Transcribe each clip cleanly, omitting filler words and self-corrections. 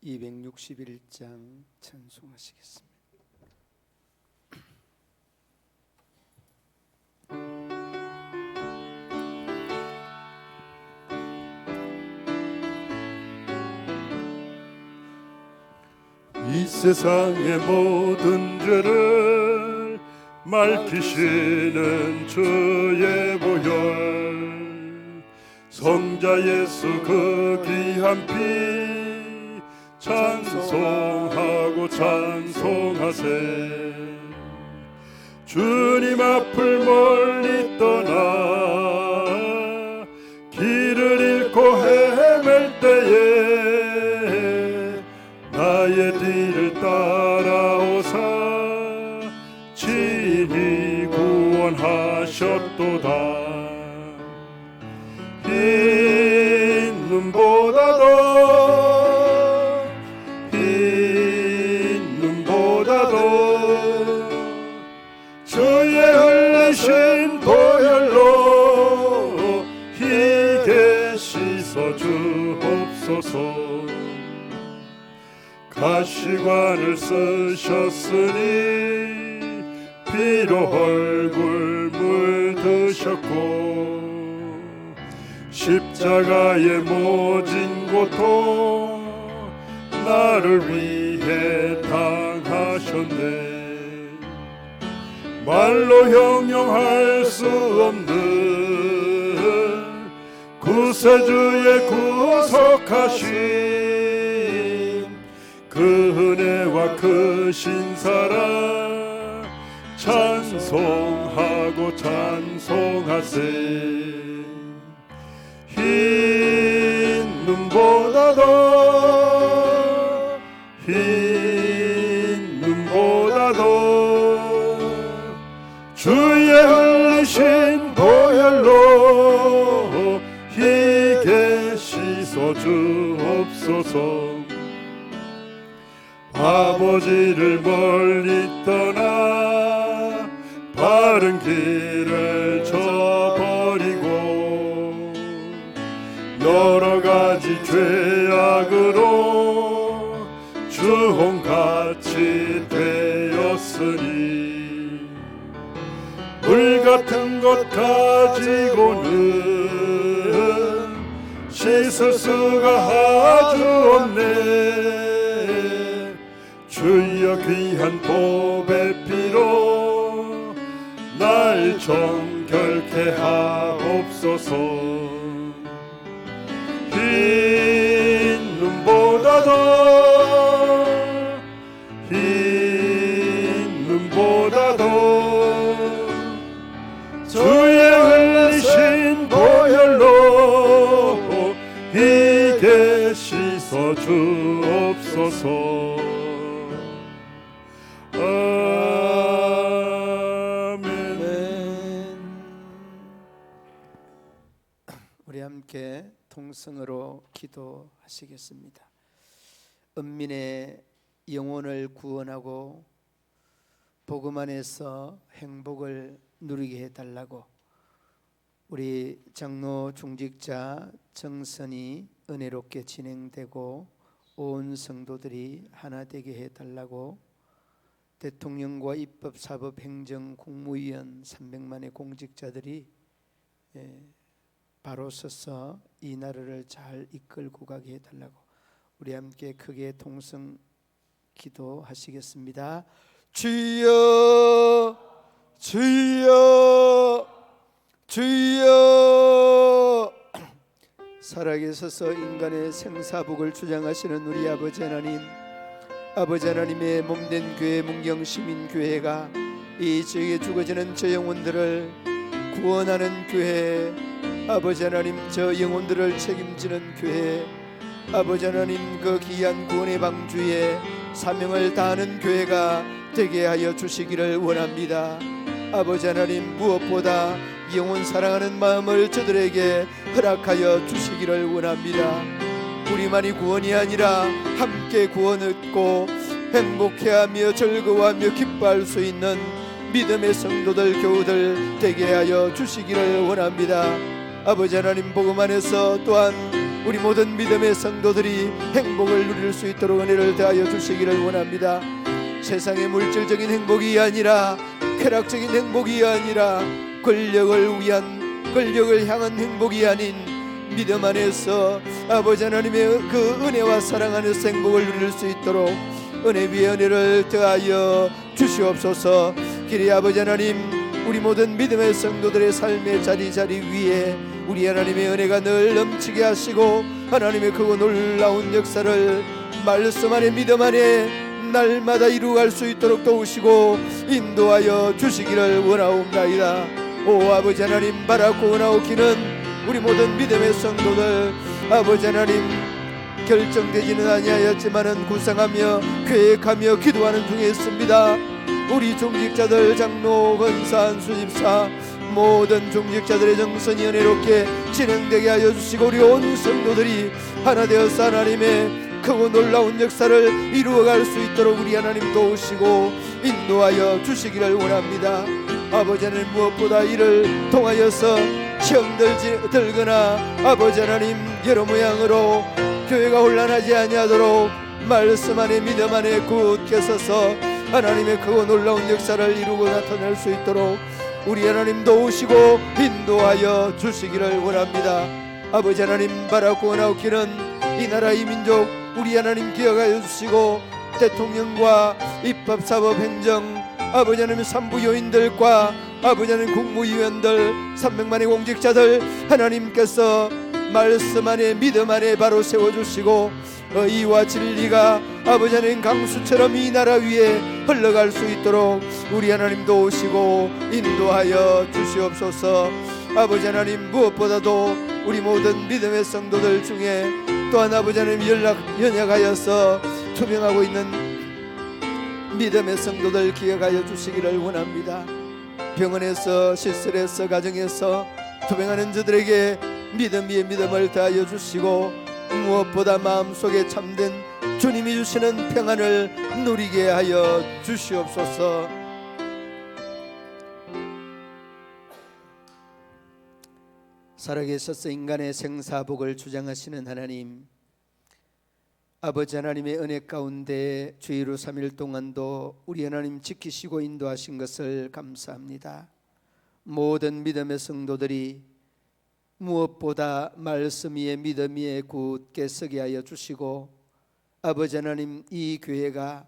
261장 찬송하시겠습니다. 이 세상의 모든 죄를 맑히시는 주의 보혈, 성자 예수 그 귀한 피 찬송하고 찬송하세. 주님 앞을 멀리 떠나 길을 잃고 헤맬 때에 나의 뒤를 따라오사 친히 구원하셨도다. 흰 눈보다도 주의 흘리신 보혈로 희게 씻어 주옵소서. 가시관을 쓰셨으니 피로 얼굴 물드셨고 십자가의 모진 고통 나를 위해 당하셨네. 말로 형용할 수 없는 구세주의 구속하심, 그 은혜와 그 신사랑 찬송하고 찬송하세. 흰 눈보다도 주의 흘리신 보혈로 희게 씻어 주옵소서. 아버지를 멀리 떠나 바른 길을 저버리고 여러 가지 죄악으로 주홍같이 되었으니 물 같은 것 가지고는 씻을 수가 아주 없네. 주여 귀한 보배 피로 날 정결케 하옵소서. 흰 눈보다도 주의 흘리신 보혈로 희게 씻어 주옵소서. 아멘. 우리 함께 통성으로 기도하시겠습니다. 은민의 영혼을 구원하고 복음 안에서 행복을 누리게 해달라고 우리 장로 중직자 정선이 은혜롭게 진행되고 온 성도들이 하나 되게 해달라고 대통령과 입법, 사법, 행정, 국무위원 300만의 공직자들이 바로 서서 이 나라를 잘 이끌고 가게 해달라고 우리 함께 크게 통성 기도하시겠습니다. 주여 주여 주여. 살아계셔서 인간의 생사복을 주장하시는 우리 아버지 하나님, 아버지 하나님의 몸된 교회 문경시민교회가 이 지역에 죽어지는 저 영혼들을 구원하는 교회, 아버지 하나님 저 영혼들을 책임지는 교회, 아버지 하나님 그 귀한 구원의 방주에 사명을 다하는 교회가 되게 하여 주시기를 원합니다. 아버지 하나님 무엇보다 영혼 사랑하는 마음을 저들에게 허락하여 주시기를 원합니다. 우리만이 구원이 아니라 함께 구원 얻고 행복해하며 즐거워하며 기뻐할 수 있는 믿음의 성도들 교우들 되게 하여 주시기를 원합니다. 아버지 하나님 복음 안에서 또한 우리 모든 믿음의 성도들이 행복을 누릴 수 있도록 은혜를 더하여 주시기를 원합니다. 세상의 물질적인 행복이 아니라, 쾌락적인 행복이 아니라, 권력을 향한 행복이 아닌 믿음 안에서 아버지 하나님의 그 은혜와 사랑 안에서 행복을 누릴 수 있도록 은혜 위에 은혜를 더하여 주시옵소서. 기리 아버지 하나님, 우리 모든 믿음의 성도들의 삶의 자리 위에 우리 하나님의 은혜가 늘 넘치게 하시고 하나님의 그 놀라운 역사를 말씀 안에 믿음 안에 날마다 이루어갈 수 있도록 도우시고 인도하여 주시기를 원하옵나이다. 오 아버지 하나님, 바라고 원하옵기는 우리 모든 믿음의 성도들, 아버지 하나님, 결정되지는 아니하였지만은 구상하며 계획하며 기도하는 중에 있습니다. 우리 종직자들, 장로, 권사, 안수집사 모든 종직자들의 정선이 은혜롭게 진행되게 하여 주시고 우리 온 성도들이 하나 되어서 하나님의 크고 놀라운 역사를 이루어갈 수 있도록 우리 하나님 도우시고 인도하여 주시기를 원합니다. 아버지 하나님, 무엇보다 이를 통하여서 시험 들거나 아버지 하나님 여러 모양으로 교회가 혼란하지 아니하도록 말씀 안에 믿음 안에 굳게 서서 하나님의 크고 놀라운 역사를 이루고 나타낼 수 있도록 우리 하나님 도우시고 인도하여 주시기를 원합니다. 아버지 하나님, 바라고 원하옵기는 이 나라 이 민족 우리 하나님 기억하여 주시고 대통령과 입법 사법 행정 아버지 하나님 산부 요인들과 아버지 하나님 국무위원들 300만의 공직자들 하나님께서 말씀 안에 믿음 안에 바로 세워주시고 의와 진리가 아버지 하나님 강수처럼 이 나라 위에 흘러갈 수 있도록 우리 하나님 도우시고 인도하여 주시옵소서. 아버지 하나님, 무엇보다도 우리 모든 믿음의 성도들 중에 또한 아버지 하나님 연약하여서 투병하고 있는 믿음의 성도들 기억하여 주시기를 원합니다. 병원에서, 시설에서, 가정에서 투병하는 저들에게 믿음 위에 믿음을 더하여 주시고 무엇보다 마음속에 참된 주님이 주시는 평안을 누리게 하여 주시옵소서. 살아계셔서 인간의 생사복을 주장하시는 하나님, 아버지 하나님의 은혜 가운데 주의로 3일 동안도 우리 하나님 지키시고 인도하신 것을 감사합니다. 모든 믿음의 성도들이 무엇보다 말씀 위에 믿음 위에 굳게 서게 하여 주시고 아버지 하나님, 이 교회가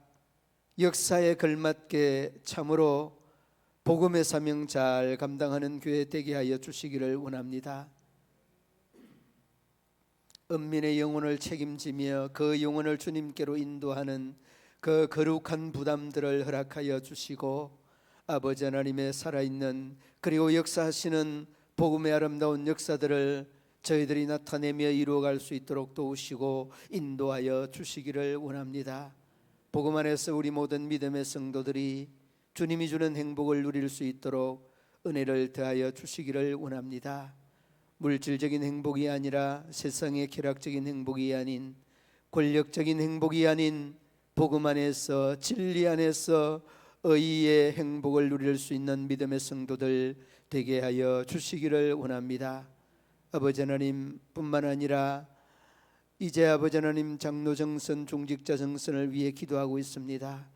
역사에 걸맞게 참으로 복음의 사명 잘 감당하는 교회 되게 하여 주시기를 원합니다. 은민의 영혼을 책임지며 그 영혼을 주님께로 인도하는 그 거룩한 부담들을 허락하여 주시고 아버지 하나님의 살아있는 그리고 역사하시는 복음의 아름다운 역사들을 저희들이 나타내며 이루어갈 수 있도록 도우시고 인도하여 주시기를 원합니다. 복음 안에서 우리 모든 믿음의 성도들이 주님이 주는 행복을 누릴 수 있도록 은혜를 더하여 주시기를 원합니다. 물질적인 행복이 아니라 세상의 쾌락적인 행복이 아닌 권력적인 행복이 아닌 복음 안에서 진리 안에서 의의 행복을 누릴 수 있는 믿음의 성도들 되게 하여 주시기를 원합니다. 아버지 하나님 뿐만 아니라 이제 아버지 하나님 장로 정선, 중직자 정선을 위해 기도하고 있습니다.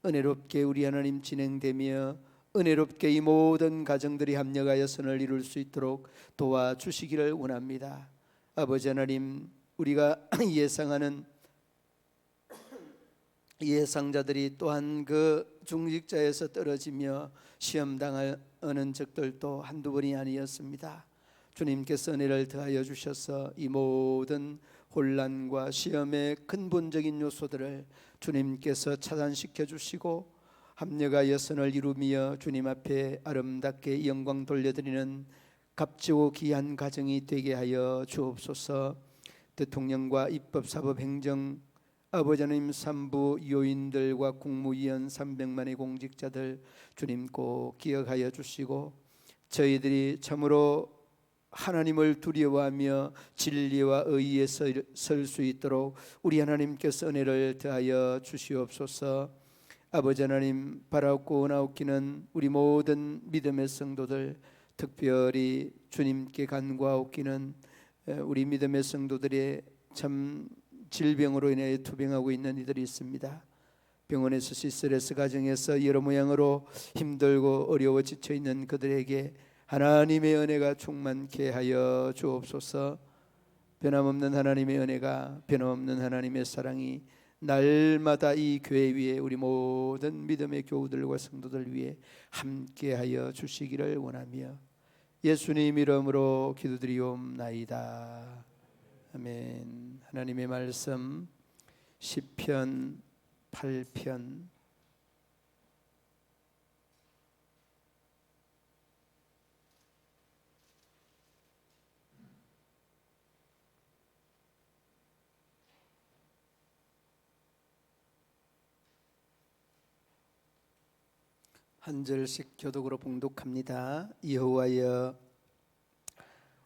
은혜롭게 우리 하나님 진행되며 은혜롭게 이 모든 가정들이 합력하여 선을 이룰 수 있도록 도와주시기를 원합니다. 아버지 하나님, 우리가 예상하는 예상자들이 또한 그 중직자에서 떨어지며 시험당하는 적들도 한두 번이 아니었습니다. 주님께서 은혜를 더하여 주셔서 이 모든 혼란과 시험의 근본적인 요소들을 주님께서 차단시켜 주시고 합력하여 선을 이루며 주님 앞에 아름답게 영광 돌려드리는 값지고 귀한 가정이 되게 하여 주옵소서. 대통령과 입법, 사법, 행정 아버지 하나님 산부 요인들과 국무위원 300만의 공직자들 주님 꼭 기억하여 주시고 저희들이 참으로 하나님을 두려워하며 진리와 의에 설 수 있도록 우리 하나님께서 은혜를 더하여 주시옵소서. 아버지 하나님, 바라옵고 원하옵기는 우리 모든 믿음의 성도들 특별히 주님께 간구하옵기는 우리 믿음의 성도들의 참 질병으로 인해 투병하고 있는 이들이 있습니다. 병원에서 시스레스 가정에서 여러 모양으로 힘들고 어려워 지쳐 있는 그들에게 하나님의 은혜가 충만케 하여 주옵소서. 변함없는 하나님의 은혜가, 변함없는 하나님의 사랑이 날마다 이 교회 위에 우리 모든 믿음의 교우들과 성도들 위에 함께하여 주시기를 원하며 예수님 이름으로 기도드리옵나이다. 아멘. 하나님의 말씀 시편 8편 한 절씩 교독으로 봉독합니다. 여호와여,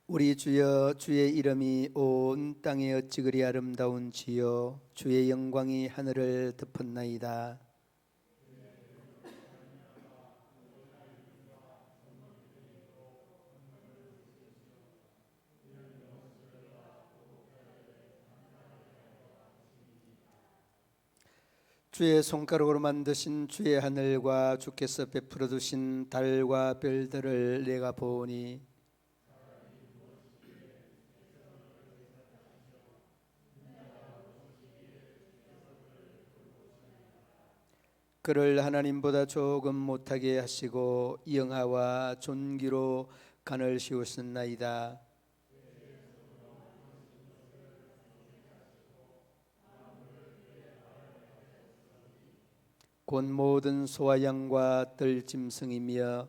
우리 주여, 주의 이름이 온 땅에 어찌 그리 아름다운지요. 주의 영광이 하늘을 덮었나이다. 주의 손가락으로 만드신 주의 하늘과 주께서 베풀어 두신 달과 별들을 내가 보니 그를 하나님보다 조금 못하게 하시고 영화와 존귀로 간을 씌우셨나이다. 곧 모든 소와 양과 들짐승이며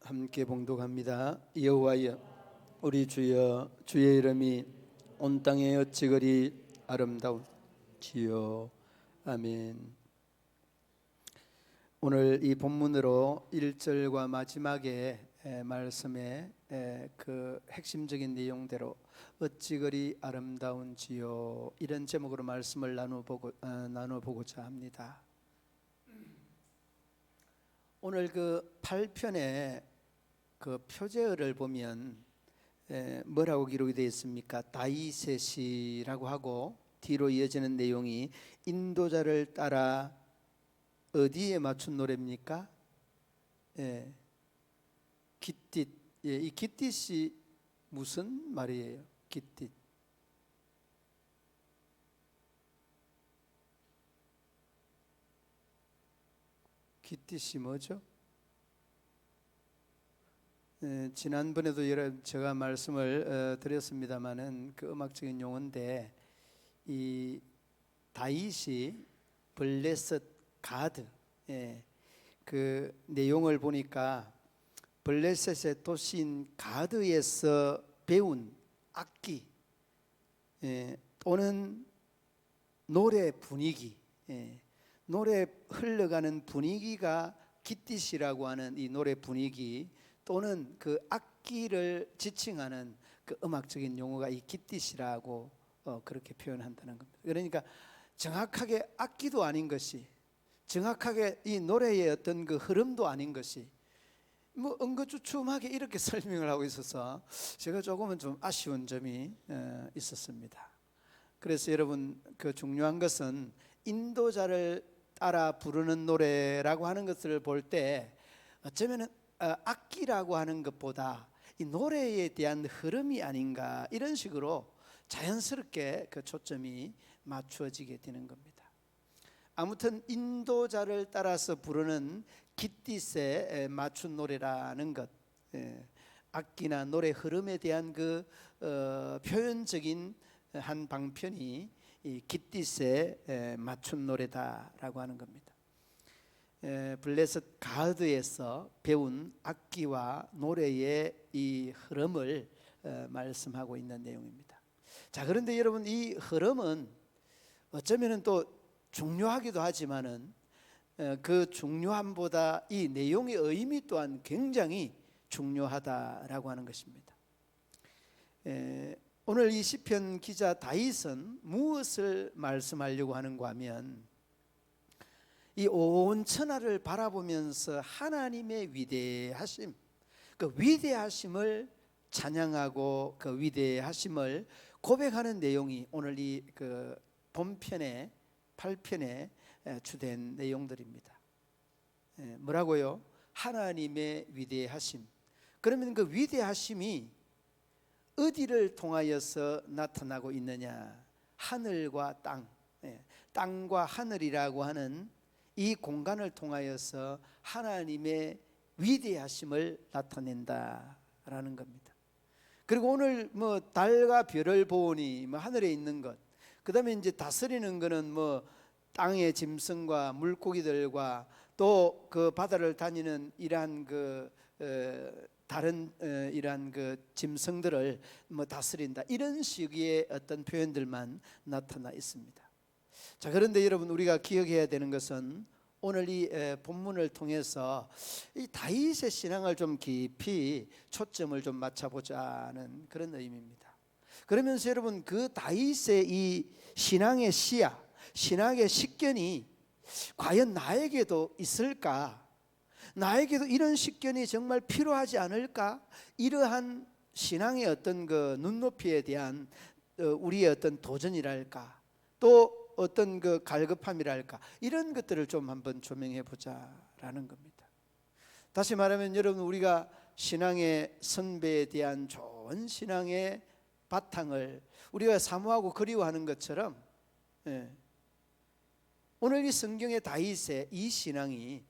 함께 봉독합니다. 여호와여, 우리 주여, 주의 이름이 온 땅에 어찌 그리 아름다운지요. 아멘. 오늘 이 본문으로 1절과 마지막에 말씀의 그 핵심적인 내용대로 어찌 그리 아름다운지요, 이런 제목으로 말씀을 나눠보고자 합니다. 오늘 그 8편의 그 표제어를 보면 뭐라고 기록이 되어 있습니까? 다윗의 시라고 하고 뒤로 이어지는 내용이 인도자를 따라 어디에 맞춘 노래입니까? 깃딧. 이 깃딧이 무슨 말이에요? 깃딧. 깃딧이 뭐죠? 지난번에도 제가 말씀을 드렸습니다마는 그 음악적인 용어인데, 이 다윗이 블레셋 가드, 그 내용을 보니까 블레셋의 도시인 가드에서 배운 악기 또는 노래 분위기, 노래 흘러가는 분위기가 깃딧이라고 하는 이 노래 분위기 또는 그 악기를 지칭하는 그 음악적인 용어가 이 깃딧이라고 그렇게 표현한다는 겁니다. 그러니까 정확하게 악기도 아닌 것이, 정확하게 이 노래의 어떤 그 흐름도 아닌 것이 뭐 엉거주춤하게 이렇게 설명을 하고 있어서 제가 조금은 좀 아쉬운 점이 있었습니다. 그래서 여러분, 그 중요한 것은 인도자를 따라 부르는 노래라고 하는 것을 볼 때 어쩌면은 악기라고 하는 것보다 이 노래에 대한 흐름이 아닌가, 이런 식으로 자연스럽게 그 초점이 맞추어지게 되는 겁니다. 아무튼 인도자를 따라서 부르는 깃딧에 맞춘 노래라는 것, 악기나 노래 흐름에 대한 그 표현적인 한 방편이 이 깃딧에 맞춘 노래다라고 하는 겁니다. 블레셋 가드에서 배운 악기와 노래의 이 흐름을 말씀하고 있는 내용입니다. 자, 그런데 여러분, 이 흐름은 어쩌면은 또 중요하기도 하지만은 그 중요함보다 이 내용의 의미 또한 굉장히 중요하다라고 하는 것입니다. 오늘 이 시편 기자 다윗은 무엇을 말씀하려고 하는가 하면, 이 온 천하를 바라보면서 하나님의 위대하심, 그 위대하심을 찬양하고 그 위대하심을 고백하는 내용이 오늘 이 그 본편의 8편의 주된 내용들입니다. 뭐라고요? 하나님의 위대하심. 그러면 그 위대하심이 어디를 통하여서 나타나고 있느냐? 하늘과 땅, 땅과 하늘이라고 하는 이 공간을 통하여서 하나님의 위대하심을 나타낸다라는 겁니다. 그리고 오늘 뭐 달과 별을 보니 뭐 하늘에 있는 것, 그다음에 이제 다스리는 거는 뭐 땅의 짐승과 물고기들과 또 그 바다를 다니는 이러한 그 다른 이러한 그 짐승들을 뭐 다스린다, 이런 식의 어떤 표현들만 나타나 있습니다. 자, 그런데 여러분, 우리가 기억해야 되는 것은 오늘 이 본문을 통해서 이 다윗의 신앙을 좀 깊이 초점을 좀 맞춰보자는 그런 의미입니다. 그러면서 여러분, 그 다윗의 이 신앙의 시야, 신앙의 식견이 과연 나에게도 있을까? 나에게도 이런 식견이 정말 필요하지 않을까? 이러한 신앙의 어떤 그 눈높이에 대한 우리의 어떤 도전이랄까, 또 어떤 그 갈급함이랄까, 이런 것들을 좀 한번 조명해 보자라는 겁니다. 다시 말하면 여러분, 우리가 신앙의 선배에 대한 좋은 신앙의 바탕을 우리가 사모하고 그리워하는 것처럼, 오늘 이 성경의 다윗의 이 신앙이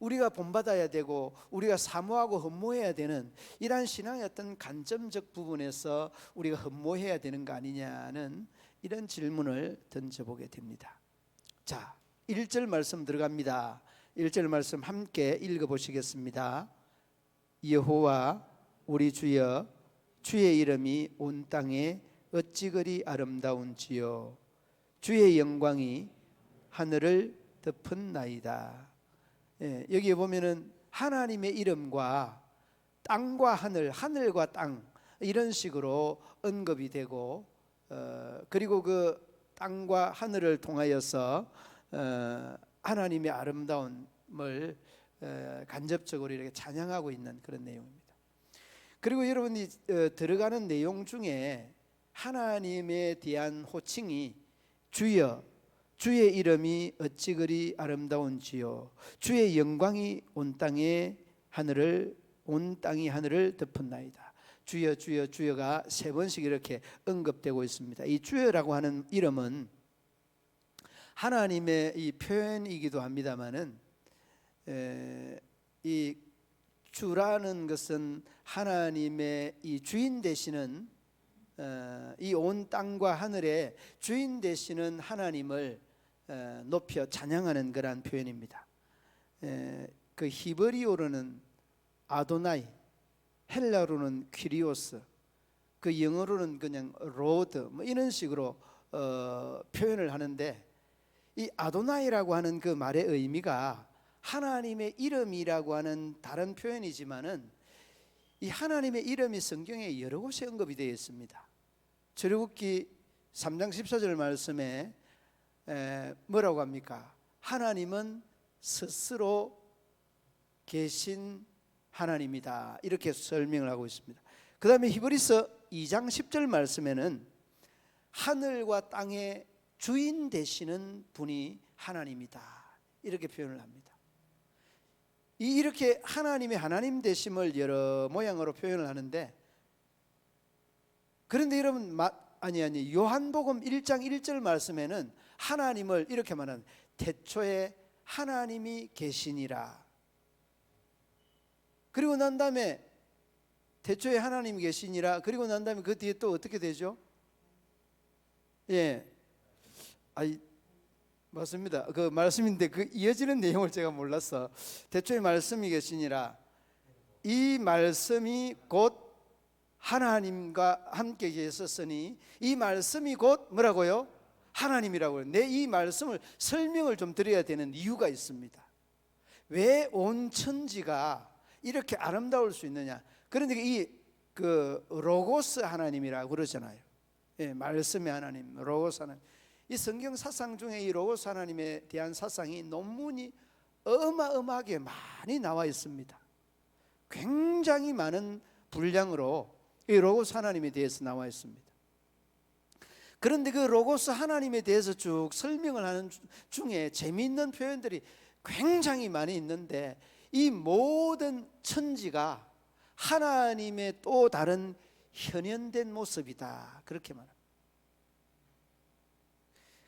우리가 본받아야 되고 우리가 사모하고 흠모해야 되는 이러한 신앙의 어떤 간접적 부분에서 우리가 흠모해야 되는 거 아니냐는 이런 질문을 던져보게 됩니다. 자, 1절 말씀 들어갑니다. 1절 말씀 함께 읽어보시겠습니다. 여호와 우리 주여, 주의 이름이 온 땅에 어찌 그리 아름다운지요. 주의 영광이 하늘을 덮은나이다. 여기에 보면은 하나님의 이름과 땅과 하늘, 하늘과 땅, 이런 식으로 언급이 되고, 그리고 그 땅과 하늘을 통하여서 하나님의 아름다움을 간접적으로 이렇게 찬양하고 있는 그런 내용입니다. 그리고 여러분이 들어가는 내용 중에 하나님에 대한 호칭이 주여, 주의 이름이 어찌 그리 아름다운지요, 주의 영광이 온 땅이 하늘을 덮은나이다. 주여 주여 주여가 3번씩 이렇게 언급되고 있습니다. 이 주여라고 하는 이름은 하나님의 이 표현이기도 합니다만은, 이 주라는 것은 하나님의 이 주인 되시는, 이 온 땅과 하늘의 주인 되시는 하나님을 높여 찬양하는 그러한 표현입니다. 그 히브리어로는 아도나이, 헬라로는 퀴리오스, 그 영어로는 그냥 로드, 뭐 이런 식으로 표현을 하는데, 이 아도나이라고 하는 그 말의 의미가 하나님의 이름이라고 하는 다른 표현이지만은, 이 하나님의 이름이 성경에 여러 곳에 언급이 되어 있습니다. 출애굽기 3장 14절 말씀에 뭐라고 합니까? 하나님은 스스로 계신 하나님이다, 이렇게 설명을 하고 있습니다. 그 다음에 히브리서 2장 10절 말씀에는 하늘과 땅의 주인 되시는 분이 하나님이다, 이렇게 표현을 합니다. 이렇게 하나님의 하나님 되심을 여러 모양으로 표현을 하는데, 그런데 여러분, 요한복음 1장 1절 말씀에는 하나님을 이렇게 말하는, 태초에 하나님이 계시니라. 그리고 난 다음에 태초에 하나님이 계시니라, 그리고 난 다음에 그 뒤에 또 어떻게 되죠? 맞습니다. 그 말씀인데 그 이어지는 내용을 제가 몰라서, 태초에 말씀이 계시니라, 이 말씀이 곧 하나님과 함께 계셨으니 이 말씀이 곧 뭐라고요? 하나님이라고요. 이 말씀을 설명을 좀 드려야 되는 이유가 있습니다. 왜 온 천지가 이렇게 아름다울 수 있느냐? 그런데 그 로고스 하나님이라고 그러잖아요. 말씀의 하나님, 로고스 하나님. 이 성경 사상 중에 이 로고스 하나님에 대한 사상이 논문이 어마어마하게 많이 나와 있습니다. 굉장히 많은 분량으로 이 로고스 하나님에 대해서 나와 있습니다. 그런데 그 로고스 하나님에 대해서 쭉 설명을 하는 중에 재미있는 표현들이 굉장히 많이 있는데, 이 모든 천지가 하나님의 또 다른 현현된 모습이다, 그렇게 말합니다.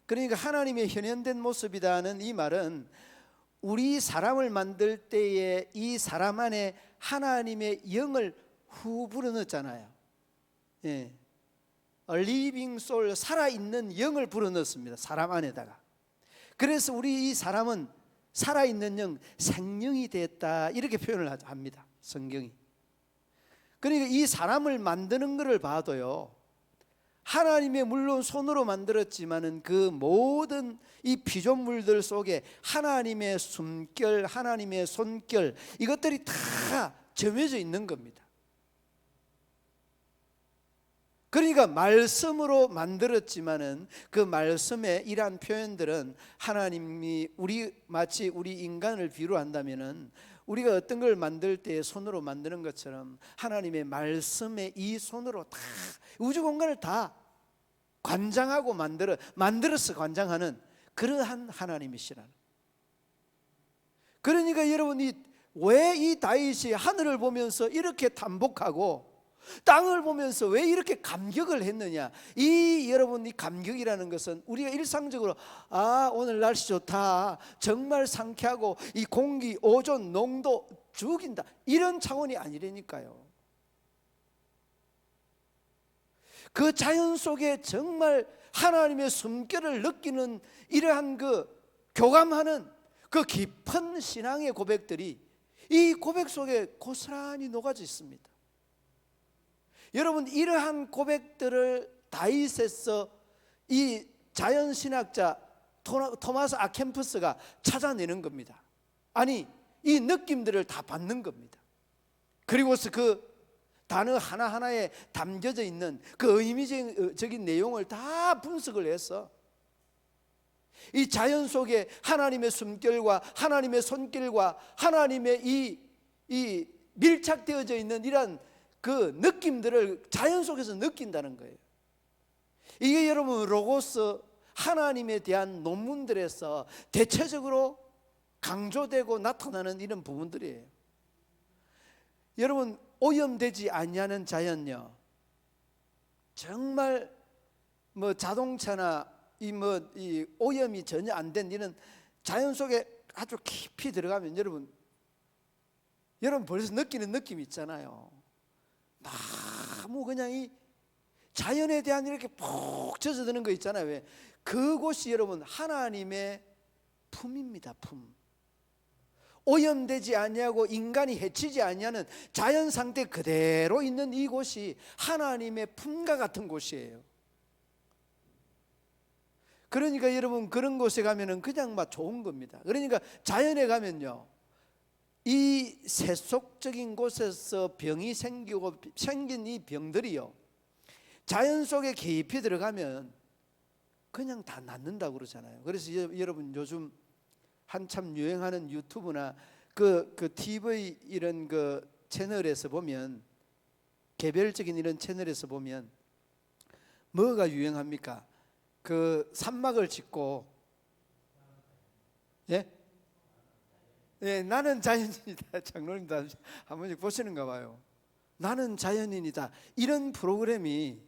그러니까 하나님의 현현된 모습이다는 이 말은 우리 사람을 만들 때에 이 사람 안에 하나님의 영을 후 불어넣었잖아요. 예. living soul, 살아있는 영을 불어넣습니다, 사람 안에다가. 그래서 우리 이 사람은 살아있는 영, 생명이 됐다, 이렇게 표현을 합니다, 성경이. 그러니까 이 사람을 만드는 것을 봐도요, 하나님의 물론 손으로 만들었지만은 그 모든 이 피조물들 속에 하나님의 숨결, 하나님의 손결, 이것들이 다 점여져 있는 겁니다. 그러니까 말씀으로 만들었지만은 그 말씀의 이러한 표현들은 하나님이 마치 우리 인간을 비유한다면은 우리가 어떤 걸 만들 때 손으로 만드는 것처럼 하나님의 말씀의 이 손으로 다 우주 공간을 다 관장하고 만들어서 관장하는 그러한 하나님이시라는. 그러니까 여러분, 왜 이 다윗이 하늘을 보면서 이렇게 탄복하고 땅을 보면서 왜 이렇게 감격을 했느냐? 여러분, 이 감격이라는 것은 우리가 일상적으로 오늘 날씨 좋다, 정말 상쾌하고 이 공기 오존 농도 죽인다, 이런 차원이 아니라니까요. 그 자연 속에 정말 하나님의 숨결을 느끼는 이러한 그 교감하는 그 깊은 신앙의 고백들이 이 고백 속에 고스란히 녹아져 있습니다. 여러분, 이러한 고백들을 다윗에서 이 자연신학자 토마스 아켐푸스가 찾아내는 겁니다. 아니, 이 느낌들을 다 받는 겁니다. 그리고서 그 단어 하나하나에 담겨져 있는 그 의미적인 내용을 다 분석을 해서 이 자연 속에 하나님의 숨결과 하나님의 손길과 하나님의 이 밀착되어져 있는 이러한 그 느낌들을 자연 속에서 느낀다는 거예요. 이게 여러분, 로고스 하나님에 대한 논문들에서 대체적으로 강조되고 나타나는 이런 부분들이에요. 여러분, 오염되지 아니하는 자연요, 정말 자동차나 이 오염이 전혀 안 된 이런 자연 속에 아주 깊이 들어가면 여러분 벌써 느끼는 느낌이 있잖아요. 너무 그냥 이 자연에 대한 이렇게 푹 젖어드는 거 있잖아요. 왜? 그곳이 여러분 하나님의 품입니다, 품. 오염되지 아니하고 인간이 해치지 아니하는 자연 상태 그대로 있는 이곳이 하나님의 품과 같은 곳이에요. 그러니까 여러분, 그런 곳에 가면은 그냥 막 좋은 겁니다. 그러니까 자연에 가면요, 이 세속적인 곳에서 병이 생긴 이 병들이요, 자연 속에 깊이 들어가면 그냥 다 낫는다고 그러잖아요. 그래서 여러분, 요즘 한참 유행하는 유튜브나 그 TV 이런 그 채널에서 보면, 개별적인 이런 채널에서 보면 뭐가 유행합니까? 그 산막을 짓고, 예? 예, 나는 자연인이다. 장로님도 한 번씩 보시는가 봐요. 나는 자연인이다, 이런 프로그램이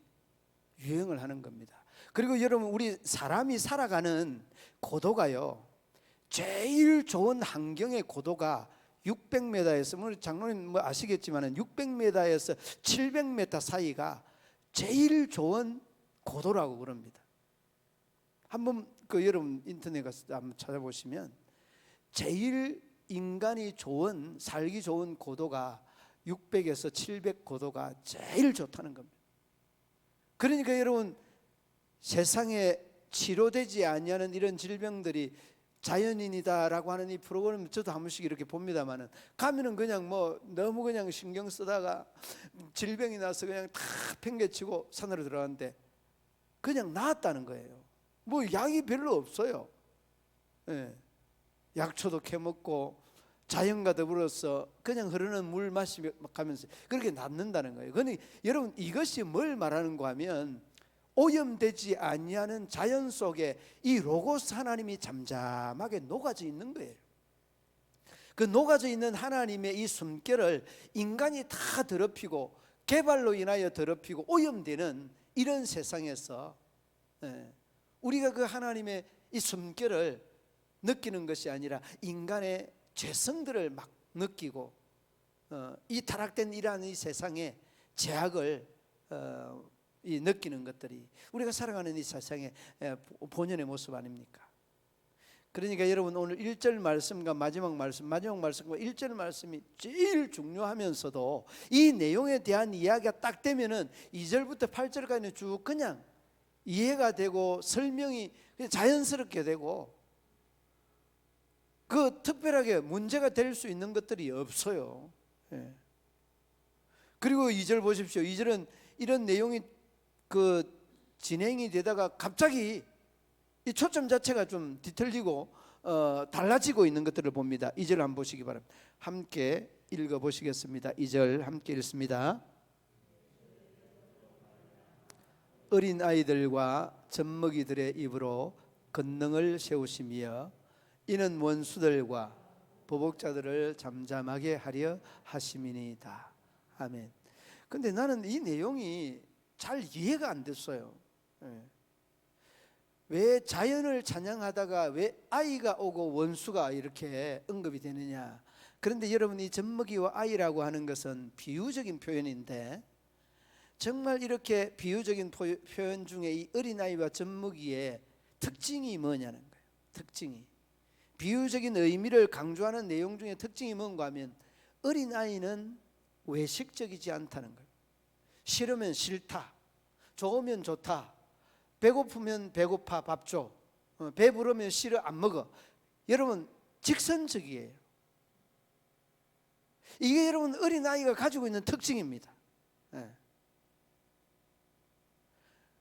유행을 하는 겁니다. 그리고 여러분, 우리 사람이 살아가는 고도가요, 제일 좋은 환경의 고도가 600m에서, 장로님 아시겠지만 600m에서 700m 사이가 제일 좋은 고도라고 그럽니다. 한번 여러분 인터넷 가서 한번 찾아보시면 제일 인간이 살기 좋은 고도가 600에서 700 고도가 제일 좋다는 겁니다. 그러니까 여러분, 세상에 치료되지 아니하는 이런 질병들이 자연인이다라고 하는 이 프로그램, 저도 한 번씩 이렇게 봅니다만은, 가면은 그냥 너무 그냥 신경 쓰다가 질병이 나서 그냥 다 팽개치고 산으로 들어가는데 그냥 나았다는 거예요. 뭐 약이 별로 없어요. 예. 약초도 캐먹고 자연과 더불어서 그냥 흐르는 물 마시면서 그렇게 낫는다는 거예요. 그런데 여러분, 이것이 뭘 말하는가 하면 오염되지 아니하는 자연 속에 이 로고스 하나님이 잠잠하게 녹아져 있는 거예요. 그 녹아져 있는 하나님의 이 숨결을 인간이 다 더럽히고 개발로 인하여 더럽히고 오염되는 이런 세상에서 우리가 그 하나님의 이 숨결을 느끼는 것이 아니라 인간의 죄성들을 막 느끼고 이 타락된 이러한 이 세상의 죄악을 느끼는 것들이 우리가 살아가는 이 세상의 본연의 모습 아닙니까? 그러니까 여러분, 오늘 1절 말씀과 마지막 말씀과 1절 말씀이 제일 중요하면서도 이 내용에 대한 이야기가 딱 되면은 2절부터 8절까지는 쭉 그냥 이해가 되고 설명이 그냥 자연스럽게 되고 그 특별하게 문제가 될 수 있는 것들이 없어요. 예. 그리고 2절 보십시오. 2절은 이런 내용이 그 진행이 되다가 갑자기 이 초점 자체가 좀 뒤틀리고 달라지고 있는 것들을 봅니다. 2절 한번 보시기 바랍니다. 함께 읽어보시겠습니다. 2절 함께 읽습니다. 어린 아이들과 젖먹이들의 입으로 권능을 세우시며 이는 원수들과 보복자들을 잠잠하게 하려 하심이니이다. 아멘. 근데 나는 이 내용이 잘 이해가 안 됐어요. 왜 자연을 찬양하다가 왜 아이가 오고 원수가 이렇게 언급이 되느냐. 그런데 여러분, 이 젖먹이와 아이라고 하는 것은 비유적인 표현인데 정말 이렇게 비유적인 표현 중에 이 어린아이와 젖먹이의 특징이 뭐냐는 거예요. 특징이 비유적인 의미를 강조하는 내용 중에 특징이 뭔가 하면 어린아이는 외식적이지 않다는 거예요. 싫으면 싫다, 좋으면 좋다, 배고프면 배고파 밥 줘, 배부르면 싫어 안 먹어. 여러분, 직선적이에요. 이게 여러분 어린아이가 가지고 있는 특징입니다.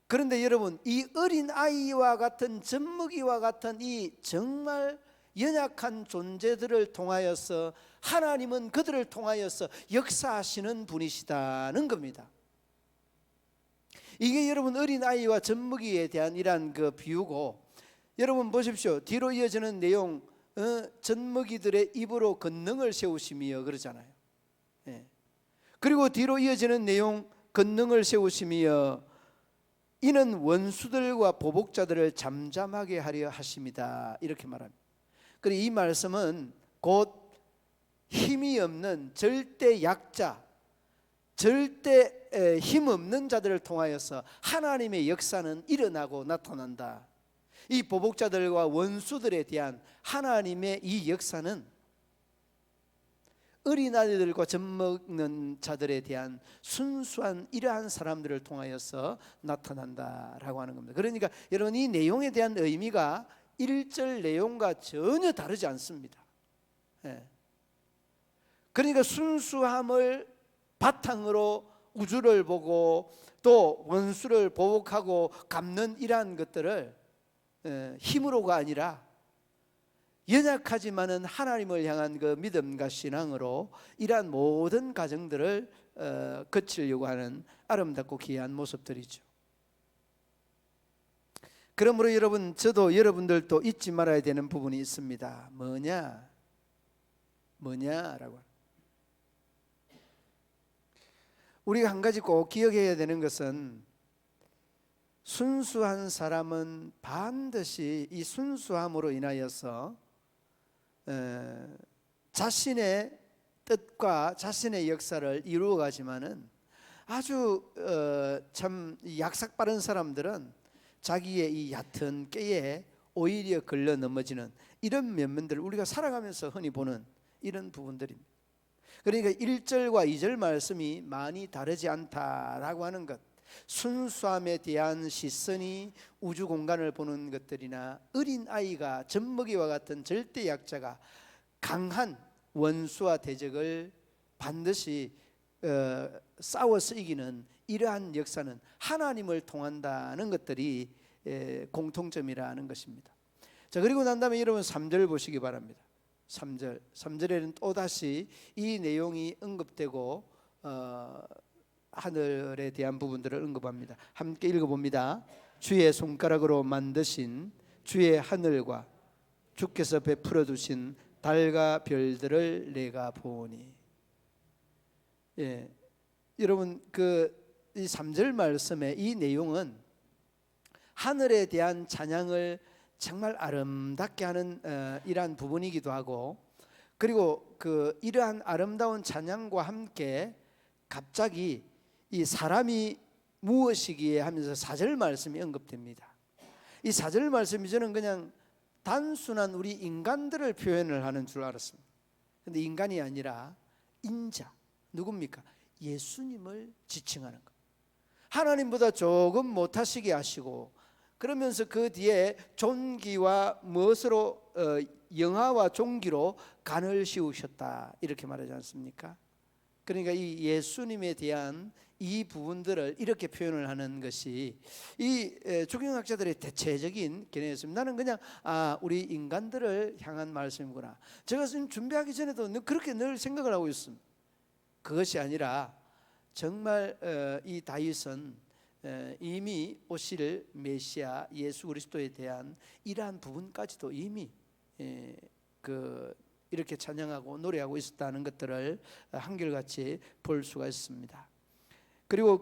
그런데 여러분, 이 어린아이와 같은 젖먹이와 같은 이 정말 연약한 존재들을 통하여서 하나님은 그들을 통하여서 역사하시는 분이시다는 겁니다. 이게 여러분 어린아이와 젖먹이에 대한 이러한 그 비유고, 여러분 보십시오. 뒤로 이어지는 내용, 젖먹이들의 입으로 권능을 세우시며 그러잖아요. 그리고 뒤로 이어지는 내용, 권능을 세우시며 이는 원수들과 보복자들을 잠잠하게 하려 하심이다, 이렇게 말합니다. 그리고 이 말씀은 곧 힘이 없는 절대 약자, 절대 힘 없는 자들을 통하여서 하나님의 역사는 일어나고 나타난다. 이 보복자들과 원수들에 대한 하나님의 이 역사는 어린아이들과 젖먹는 자들에 대한 순수한 이러한 사람들을 통하여서 나타난다라고 하는 겁니다. 그러니까 여러분, 이 내용에 대한 의미가 1절 내용과 전혀 다르지 않습니다. 그러니까 순수함을 바탕으로 우주를 보고 또 원수를 보복하고 갚는 이러한 것들을 힘으로가 아니라 연약하지만은 하나님을 향한 그 믿음과 신앙으로 이러한 모든 과정들을 거치려고 하는 아름답고 귀한 모습들이죠. 그러므로 여러분, 저도 여러분들도 잊지 말아야 되는 부분이 있습니다. 뭐냐라고. 우리가 한 가지 꼭 기억해야 되는 것은 순수한 사람은 반드시 이 순수함으로 인하여서 자신의 뜻과 자신의 역사를 이루어가지만은 아주 참 약삭 빠른 사람들은 자기의 이 얕은 꾀에 오히려 걸려 넘어지는 이런 면면들을 우리가 살아가면서 흔히 보는 이런 부분들입니다. 그러니까 1절과 2절 말씀이 많이 다르지 않다라고 하는 것, 순수함에 대한 시선이 우주 공간을 보는 것들이나 어린아이가 젖먹이와 같은 절대 약자가 강한 원수와 대적을 반드시 싸워서 이기는 이러한 역사는 하나님을 통한다는 것들이 공통점이라는 것입니다. 자, 그리고 난 다음에 여러분 3절 보시기 바랍니다. 3절에는 또다시 이 내용이 언급되고 하늘에 대한 부분들을 언급합니다. 함께 읽어봅니다. 주의 손가락으로 만드신 주의 하늘과 주께서 베풀어 두신 달과 별들을 내가 보니. 예, 여러분 이 3절 말씀의 이 내용은 하늘에 대한 찬양을 정말 아름답게 하는 이러한 부분이기도 하고, 그리고 이러한 아름다운 찬양과 함께 갑자기 이 사람이 무엇이기에 하면서 4절 말씀이 언급됩니다. 이 4절 말씀이 저는 그냥 단순한 우리 인간들을 표현을 하는 줄 알았습니다. 그런데 인간이 아니라 인자, 누굽니까? 예수님을 지칭하는 것. 하나님보다 조금 못하시게 하시고, 그러면서 그 뒤에 존귀와 무엇으로 영화와 존귀로 간을 씌우셨다, 이렇게 말하지 않습니까? 그러니까 이 예수님에 대한 이 부분들을 이렇게 표현을 하는 것이 이 주경학자들의 대체적인 개념이었습니다. 나는 그냥 우리 인간들을 향한 말씀이구나, 제가 지금 준비하기 전에도 그렇게 늘 생각을 하고 있습니다. 그것이 아니라 정말 이 다윗은 이미 오실 메시아 예수 그리스도에 대한 이러한 부분까지도 이미 이렇게 찬양하고 노래하고 있었다는 것들을 한결같이 볼 수가 있습니다. 그리고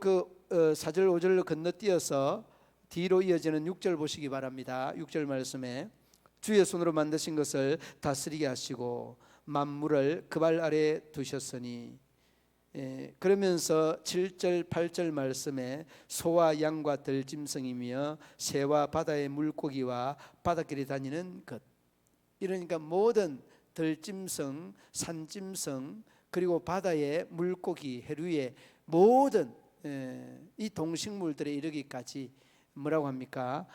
4절 5절로 건너뛰어서 뒤로 이어지는 6절 보시기 바랍니다. 6절 말씀에 주의 손으로 만드신 것을 다스리게 하시고 만물을 그 발 아래 두셨으니, 그러면서 7절 8절 말씀에 소와 양과 들짐승이며 새와 바다의 물고기와 바닷길에 다니는 것, 이러니까 모든 들짐승, 산짐승, 그리고 바다의 물고기, 해류의 모든 이 동식물들에 이르기까지 뭐라고 합니까?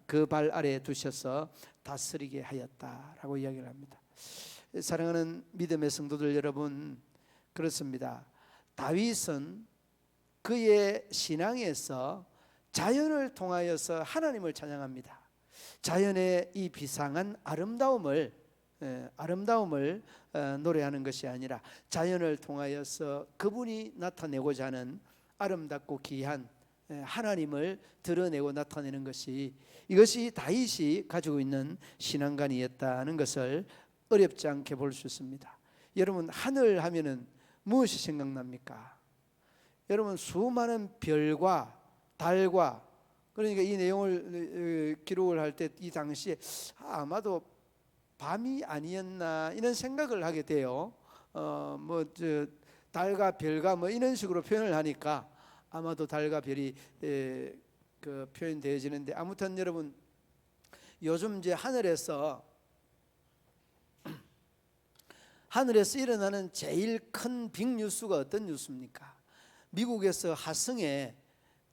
그 발 아래에 두셔서 다스리게 하였다라고 이야기를 합니다. 사랑하는 믿음의 성도들 여러분, 그렇습니다. 다윗은 그의 신앙에서 자연을 통하여서 하나님을 찬양합니다. 자연의 이 비상한 아름다움을 노래하는 것이 아니라 자연을 통하여서 그분이 나타내고자 하는 아름답고 귀한 하나님을 드러내고 나타내는 것이, 이것이 다윗이 가지고 있는 신앙관이었다는 것을 어렵지 않게 볼 수 있습니다. 여러분, 하늘 하면은 무엇이 생각납니까? 여러분, 수많은 별과 달과, 그러니까 이 내용을 기록을 할 때 이 당시에 아마도 밤이 아니었나 이런 생각을 하게 돼요. 달과 별과 이런 식으로 표현을 하니까 아마도 달과 별이 표현되어지는데, 아무튼 여러분, 요즘 이제 하늘에서 일어나는 제일 큰 빅뉴스가 어떤 뉴스입니까? 미국에서 화성에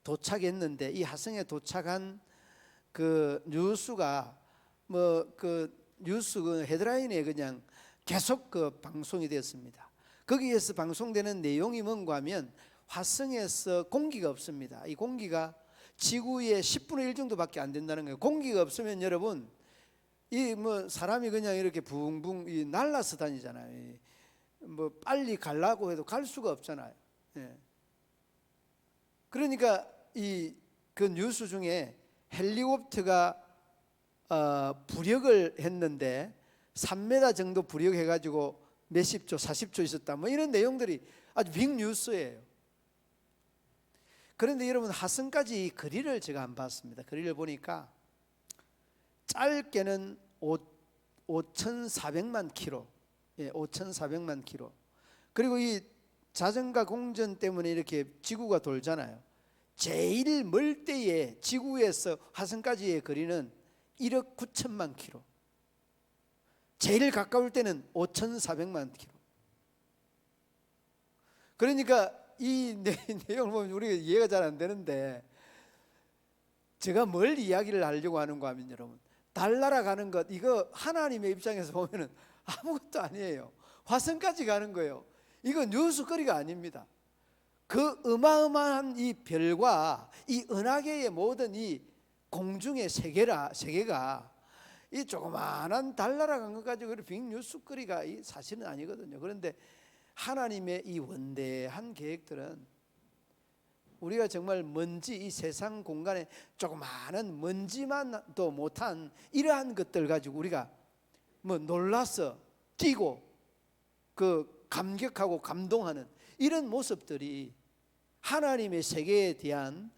도착했는데, 이 화성에 도착한 그 뉴스가 뉴스 헤드라인에 그냥 계속 방송이 되었습니다. 거기에서 방송되는 내용이 뭔가 하면 화성에서 공기가 없습니다. 이 공기가 지구의 10분의 1 정도밖에 안 된다는 거예요. 공기가 없으면 여러분, 사람이 그냥 이렇게 붕붕 날라서 다니잖아요. 빨리 가려고 해도 갈 수가 없잖아요. 그러니까 그 뉴스 중에 헬리콥터가 부력을 했는데 3m 정도 부력해가지고 몇십 초, 40초 있었다, 이런 내용들이 아주 빅뉴스예요. 그런데 여러분, 화성까지 거리를 제가 안 봤습니다. 거리를 보니까 짧게는 5,400만 킬로, 5,400만 킬로. 그리고 이 자전거 공전 때문에 이렇게 지구가 돌잖아요. 제일 멀 때에 지구에서 화성까지의 거리는 1억 9천만 킬로. 제일 가까울 때는 5,400만 킬로. 그러니까 이 내용을 보면 우리가 이해가 잘 안 되는데, 제가 뭘 이야기를 하려고 하는가 하면 여러분, 달 날아가는 것, 이거 하나님의 입장에서 보면은 아무것도 아니에요. 화성까지 가는 거예요. 이거 뉴스거리가 아닙니다. 그 어마어마한 이 별과 이 은하계의 모든 이 공중의 세계가 이 조그마한 달 날아간 것 가지고 빅뉴스거리가 사실은 아니거든요. 그런데 하나님의 이 원대한 계획들은 우리가 정말 먼지, 이 세상 공간에 조그마한 먼지만도 못한 이러한 것들 가지고 우리가 뭐 놀라서 뛰고 그 감격하고 감동하는 이런 모습들이 하나님의 세계에 대한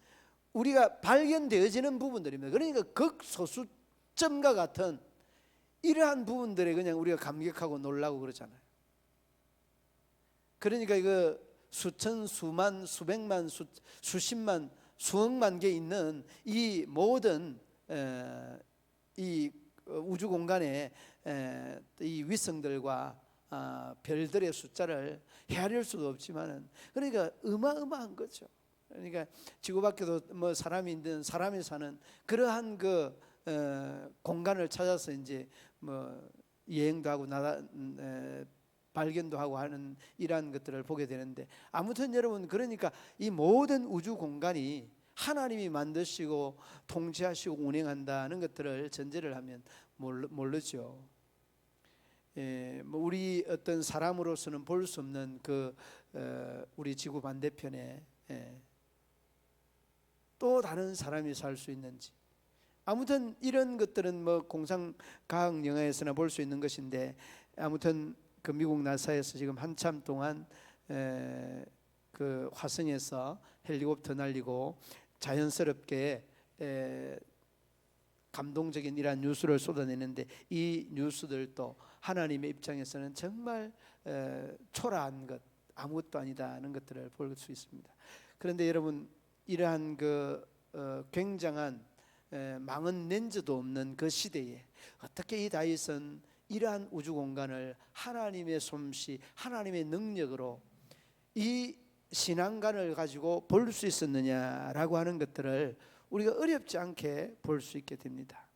우리가 발견되어지는 부분들입니다. 그러니까 극소수점과 같은 이러한 부분들에 그냥 우리가 감격하고 놀라고 그러잖아요. 그러니까 이거 수천, 수만, 수백만, 수십만, 수억만 개 있는 이 모든 이 우주 공간의 이 위성들과 별들의 숫자를 헤아릴 수도 없지만은 그러니까 어마어마한 거죠. 그러니까 지구 밖에도 뭐 사람이 있는 사람이 사는 그러한 그 공간을 찾아서 이제 뭐 여행도 하고 발견도 하고 하는 이러한 것들을 보게 되는데, 아무튼 여러분, 그러니까 이 모든 우주 공간이 하나님이 만드시고 통치하시고 운행한다는 것들을 전제를 하면 모르죠. 뭐 우리 어떤 사람으로서는 볼 수 없는 그 우리 지구 반대편에 또 다른 사람이 살 수 있는지, 아무튼 이런 것들은 뭐 공상 과학 영화에서나 볼 수 있는 것인데, 아무튼 그 미국 나사에서 지금 한참 동안 그 화성에서 헬리콥터 날리고 자연스럽게 감동적인 이러한 뉴스를 쏟아내는데, 이 뉴스들도 하나님의 입장에서는 정말 초라한 것, 아무것도 아니다는 것들을 볼 수 있습니다. 그런데 여러분, 이러한 그 굉장한 망은 렌즈도 없는 그 시대에 어떻게 이 다윗은 이러한 우주 공간을 하나님의 솜씨, 하나님의 능력으로 이 신앙관을 가지고 볼 수 있었느냐라고 하는 것들을 우리가 어렵지 않게 볼 수 있게 됩니다.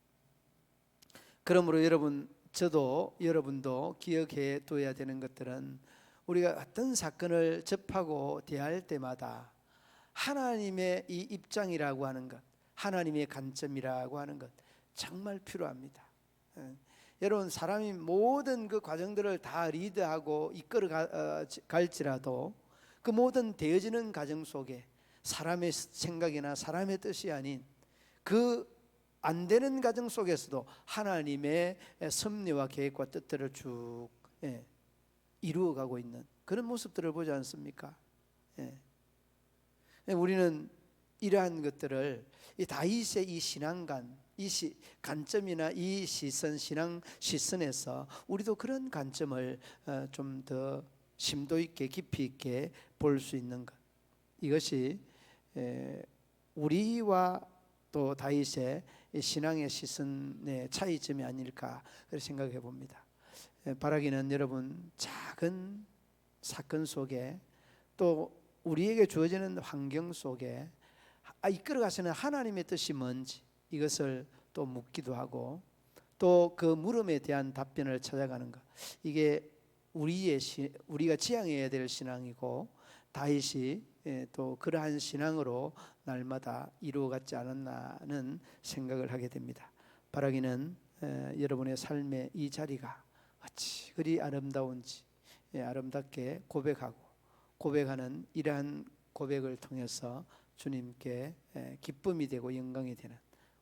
그러므로 여러분, 저도 여러분도 기억해 둬야 되는 것들은, 우리가 어떤 사건을 접하고 대할 때마다 하나님의 이 입장이라고 하는 것, 하나님의 관점이라고 하는 것 정말 필요합니다. 여러분, 사람이 모든 그 과정들을 다 리드하고 이끌어 갈지라도 그 모든 되어지는 과정 속에 사람의 생각이나 사람의 뜻이 아닌 그 안 되는 과정 속에서도 하나님의 섭리와 계획과 뜻들을 쭉 이루어가고 있는 그런 모습들을 보지 않습니까? 우리는 이러한 것들을 이 다윗의 이 신앙관, 이 관점이나 이 시선, 신앙 시선에서 우리도 그런 관점을 좀 더 심도 있게 깊이 있게 볼 수 있는 것, 이것이 우리와 또 다윗의 신앙의 시선의 차이점이 아닐까 그렇게 생각해 봅니다. 바라기는 여러분, 작은 사건 속에 또 우리에게 주어지는 환경 속에 이끌어가시는 하나님의 뜻이 뭔지 이것을 또 묻기도 하고, 또 그 물음에 대한 답변을 찾아가는 것, 이게 우리가 지향해야 될 신앙이고, 다윗이 또 그러한 신앙으로 날마다 이루어갔지 않았나는 생각을 하게 됩니다. 바라기는 여러분의 삶의 이 자리가 어찌 그리 아름다운지 아름답게 고백하는 이러한 고백을 통해서 주님께 기쁨이 되고 영광이 되는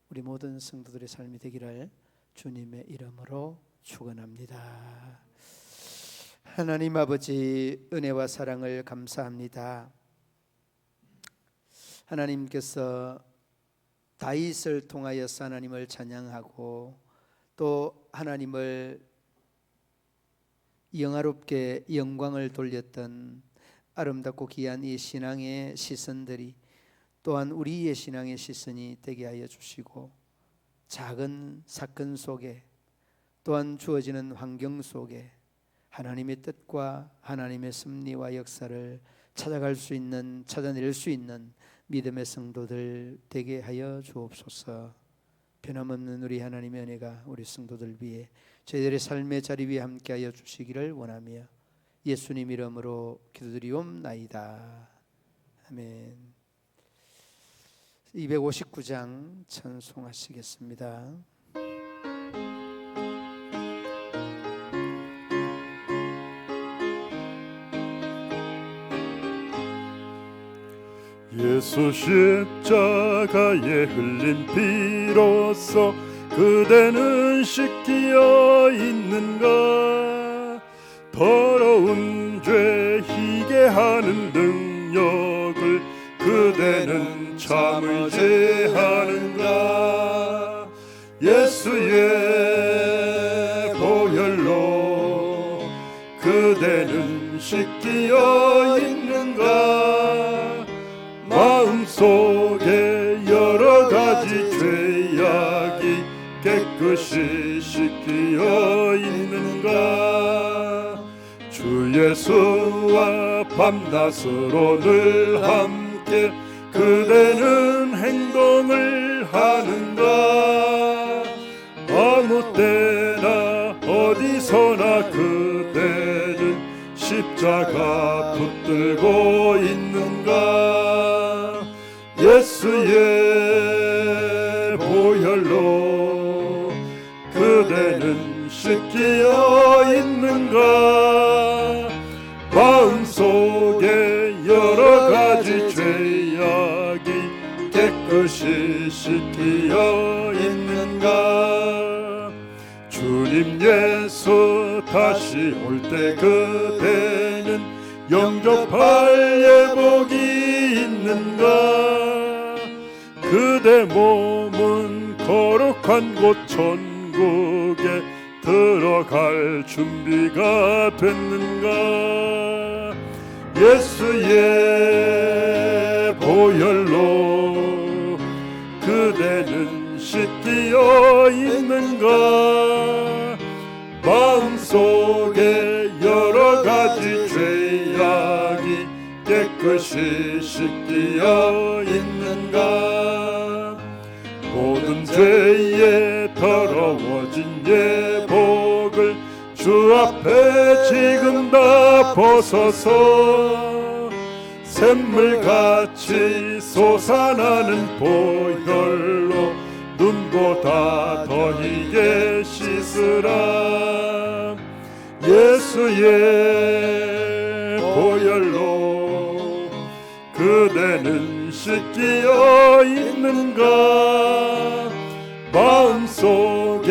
우리 모든 성도들의 삶이 되기를 주님의 이름으로 축원합니다. 하나님 아버지, 은혜와 사랑을 감사합니다. 하나님께서 다윗을 통하여서 하나님을 찬양하고 또 하나님을 영화롭게 영광을 돌렸던 아름답고 귀한 이 신앙의 시선들이 또한 우리의 신앙의 시선이 되게 하여 주시고, 작은 사건 속에 또한 주어지는 환경 속에 하나님의 뜻과 하나님의 섭리와 역사를 찾아낼 수 있는 믿음의 성도들 되게 하여 주옵소서. 변함없는 우리 하나님의 은혜가 우리 성도들 위해 저희들의 삶의 자리 위에 함께하여 주시기를 원하며 예수님 이름으로 기도드리옵나이다. 아멘. 259장 찬송하시겠습니다. 예수 십자가에 흘린 피로써 그대는 씻기어 있는가? 더러운 죄 희게 하는 능력을 그대는 참을지 하는가? 예수의 보혈로 그대는 씻기어 있는가? 마음속에 여러 가지 죄악이 깨끗이 씻기어 있는가? 주 예수와 밤낮으로 늘 함께 그대는 행동을 하는가? 아무 때나 어디서나 그대는 십자가 붙들고 있는가? 예수의 보혈로 그대는 씻기어 있는가? 마음속에 여러 가지 죄악이 깨끗이 씻기어 있는가? 주님 예수 다시 올 때 그대는 영접할 예복이 있는가? 그대 몸은 거룩한 곳 천국에 들어갈 준비가 됐는가? 예수의 보혈로 그대는 씻기어 있는가? 마음속에 여러 가지 죄악이 깨끗이 씻기어 있는가? 모든 죄에 더러워진 예복을 주 앞에 지금 다 벗어서 샘물같이 솟아나는 보혈로 눈보다 더 희게 씻으라. 예수의 보혈로 그대는 씻기어 있는가? 마음속에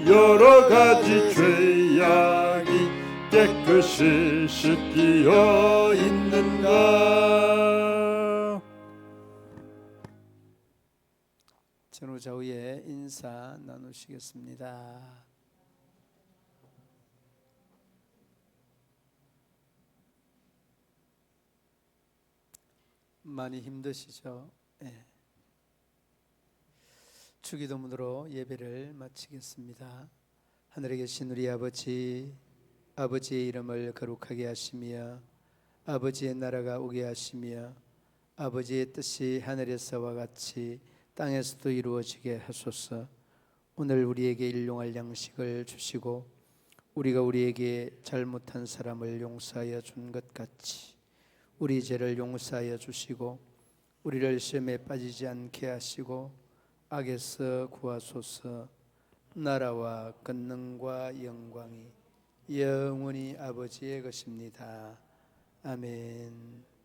여러 가지 죄악이 깨끗이 씻기어 있는가? 전후 좌우에 인사 나누시겠습니다. 많이 힘드시죠? 네. 주기도문으로 예배를 마치겠습니다. 하늘에 계신 우리 아버지, 아버지의 이름을 거룩하게 하시며 아버지의 나라가 오게 하시며 아버지의 뜻이 하늘에서와 같이 땅에서도 이루어지게 하소서. 오늘 우리에게 일용할 양식을 주시고 우리가 우리에게 잘못한 사람을 용서하여 준 것 같이 우리 죄를 용서하여 주시고 우리를 시험에 빠지지 않게 하시고 악에서 구하소서. 나라와 권능과 영광이 영원히 아버지의 것입니다. 아멘.